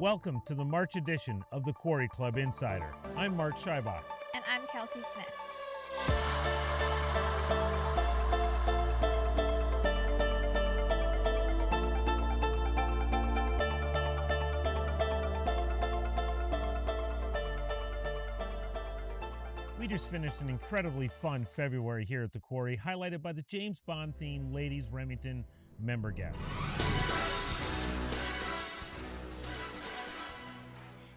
Welcome to the March edition of the Quarry Club Insider. I'm Mark Scheibach. And I'm Kelsey Smith. We just finished an incredibly fun February here at the Quarry, highlighted by the James Bond-themed Ladies Remington member guest.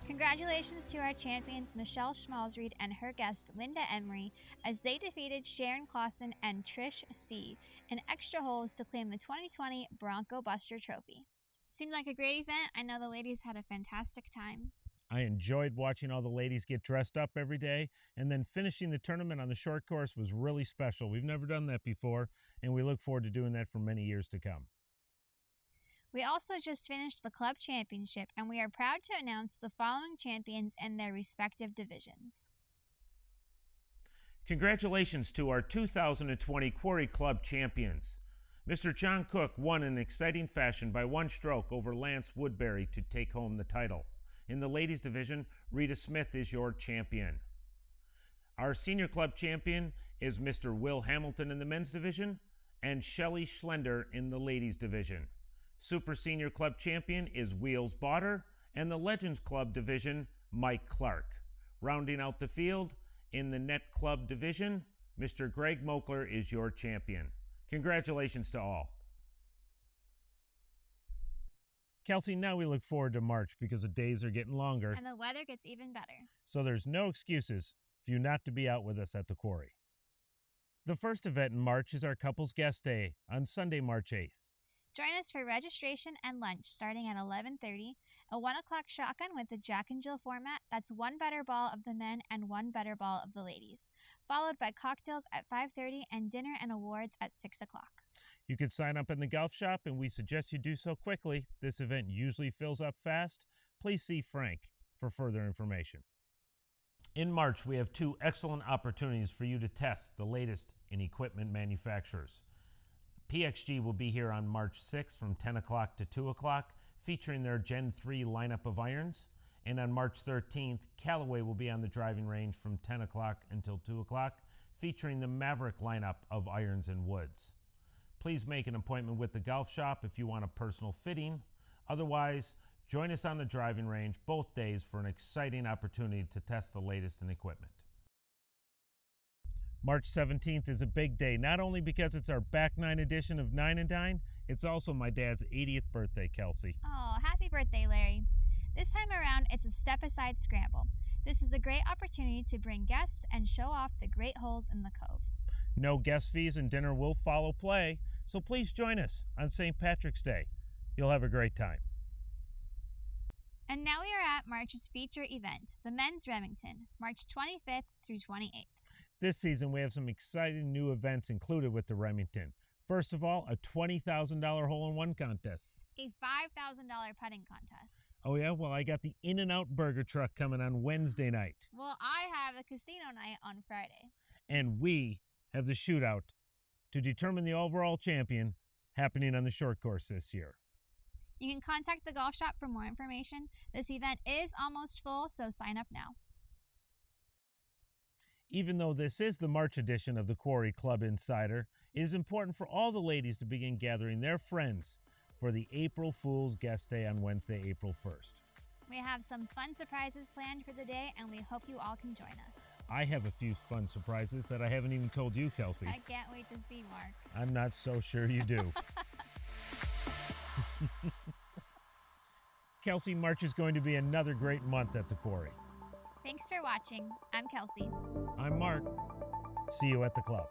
Congratulations to our champions Michelle Schmalzried and her guest Linda Emery as they defeated Sharon Clausen and Trish C. in extra holes to claim the 2020 Bronco Buster Trophy. Seemed like a great event. I know the ladies had a fantastic time. I enjoyed watching all the ladies get dressed up every day, and then finishing the tournament on the short course was really special. We've never done that before, and we look forward to doing that for many years to come. We also just finished the club championship, and we are proud to announce the following champions in their respective divisions. Congratulations to our 2020 Quarry Club champions. Mr. John Cook won in exciting fashion by one stroke over Lance Woodbury to take home the title. In the ladies division, Rita Smith is your champion. Our senior club champion is Mr. Will Hamilton in the men's division and Shelley Schlender in the ladies division. Super Senior Club Champion is Wheels Botter, and the Legends Club Division, Mike Clark. Rounding out the field, in the Net Club Division, Mr. Greg Mokler is your champion. Congratulations to all. Kelsey, now we look forward to March because the days are getting longer. And the weather gets even better. So there's no excuses for you not to be out with us at the Quarry. The first event in March is our Couples Guest Day on Sunday, March 8th. Join us for registration and lunch starting at 11:30, a 1 o'clock shotgun with the Jack and Jill format, that's one better ball of the men and one better ball of the ladies, followed by cocktails at 5:30 and dinner and awards at 6 o'clock. You can sign up in the golf shop, and we suggest you do so quickly. This event usually fills up fast. Please see Frank for further information. In March, we have two excellent opportunities for you to test the latest in equipment manufacturers. PXG will be here on March 6th from 10 o'clock to 2 o'clock, featuring their Gen 3 lineup of irons. And on March 13th, Callaway will be on the driving range from 10 o'clock until 2 o'clock, featuring the Maverick lineup of irons and woods. Please make an appointment with the golf shop if you want a personal fitting. Otherwise, join us on the driving range both days for an exciting opportunity to test the latest in equipment. March 17th is a big day, not only because it's our back nine edition of Nine and Dine, it's also my dad's 80th birthday, Kelsey. Oh, happy birthday, Larry. This time around, it's a step-aside scramble. This is a great opportunity to bring guests and show off the great holes in the cove. No guest fees and dinner will follow play, so please join us on St. Patrick's Day. You'll have a great time. And now we are at March's feature event, the Men's Remington, March 25th through 28th. This season, we have some exciting new events included with the Remington. First of all, a $20,000 hole-in-one contest. A $5,000 putting contest. Oh yeah? Well, I got the In-N-Out burger truck coming on Wednesday night. Well, I have the casino night on Friday. And we have the shootout to determine the overall champion happening on the short course this year. You can contact the golf shop for more information. This event is almost full, so sign up now. Even though this is the March edition of the Quarry Club Insider, it is important for all the ladies to begin gathering their friends for the April Fool's Guest Day on Wednesday, April 1st. We have some fun surprises planned for the day, and we hope you all can join us. I have a few fun surprises that I haven't even told you, Kelsey. I can't wait to see, Mark. I'm not so sure you do. Kelsey, March is going to be another great month at the Quarry. Thanks for watching. I'm Kelsey. I'm Mark. See you at the club.